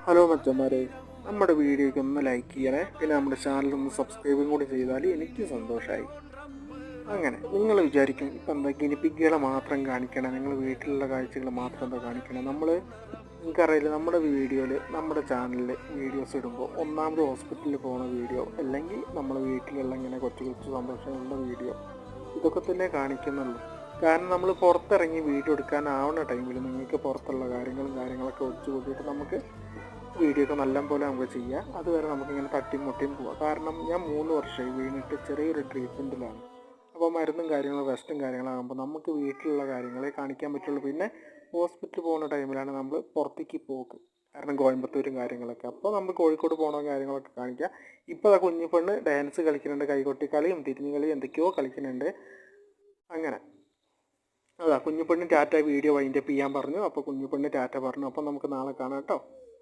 Hello മച്ചന്മാരെ, നമ്മുടെ വീഡിയോയ്ക്ക് ഒന്ന് ലൈക്ക് ചെയ്യണേ, പിന്നെ നമ്മുടെ ചാനലൊന്ന് സബ്സ്ക്രൈബും കൂടി ചെയ്താൽ എനിക്ക് സന്തോഷമായി. അങ്ങനെ നിങ്ങൾ വിചാരിക്കും ഇപ്പം എന്താ ഗിനിപ്പിക്കുകളെ മാത്രം കാണിക്കണം, നിങ്ങൾ വീട്ടിലുള്ള കാഴ്ചകൾ മാത്രം എന്താ കാണിക്കണം. നിങ്ങൾക്കറിയില്ല, നമ്മുടെ വീഡിയോയിൽ നമ്മുടെ ചാനലിൽ വീഡിയോസ് ഇടുമ്പോൾ ഒന്നാമത് ഹോസ്പിറ്റലിൽ പോകുന്ന വീഡിയോ, അല്ലെങ്കിൽ നമ്മുടെ വീട്ടിലുള്ള ഇങ്ങനെ കൊച്ചു കൊച്ചു സന്തോഷങ്ങളുടെ വീഡിയോ, ഇതൊക്കെ തന്നെ കാണിക്കുന്നുള്ളൂ. കാരണം നമ്മൾ പുറത്തിറങ്ങി വീഡിയോ എടുക്കാനാവുന്ന ടൈമിൽ നിങ്ങൾക്ക് പുറത്തുള്ള കാര്യങ്ങളൊക്കെ വെച്ച് കൂട്ടിയിട്ട് നമുക്ക് വീഡിയോ ഒക്കെ നല്ലപോലെ നമുക്ക് ചെയ്യാം. അതുവരെ നമുക്കിങ്ങനെ തട്ടിയും മുട്ടിയും പോവാം. കാരണം ഞാൻ 3 വർഷമായി വീണിട്ട് ചെറിയൊരു ട്രീറ്റ്മെൻറ്റിലാണ്. അപ്പോൾ മരുന്നും കാര്യങ്ങളും റെസ്റ്റും കാര്യങ്ങളാകുമ്പോൾ നമുക്ക് വീട്ടിലുള്ള കാര്യങ്ങളെ കാണിക്കാൻ പറ്റുള്ളൂ. പിന്നെ ഹോസ്പിറ്റലിൽ പോകുന്ന ടൈമിലാണ് നമ്മൾ പുറത്തേക്ക് പോക്ക്, കാരണം കോയമ്പത്തൂരും കാര്യങ്ങളൊക്കെ. അപ്പോൾ നമ്മൾ കോഴിക്കോട് പോകണ കാര്യങ്ങളൊക്കെ കാണിക്കാം. ഇപ്പോൾ ആ കുഞ്ഞു പെണ്ണ് ഡാൻസ് കളിക്കുന്നുണ്ട്, കൈകൊട്ടിക്കളിയും തിരിഞ്ഞു കളിയും എന്തൊക്കെയോ കളിക്കുന്നുണ്ട്. അങ്ങനെ അതാ കുഞ്ഞു പെണ്ണ് ടാറ്റ വീഡിയോ വൈൻഡപ്പ് ചെയ്യാൻ പറഞ്ഞു. അപ്പോൾ കുഞ്ഞു പെണ്ണ് ടാറ്റ പറഞ്ഞു. അപ്പോൾ നമുക്ക് നാളെ കാണാം കേട്ടോ.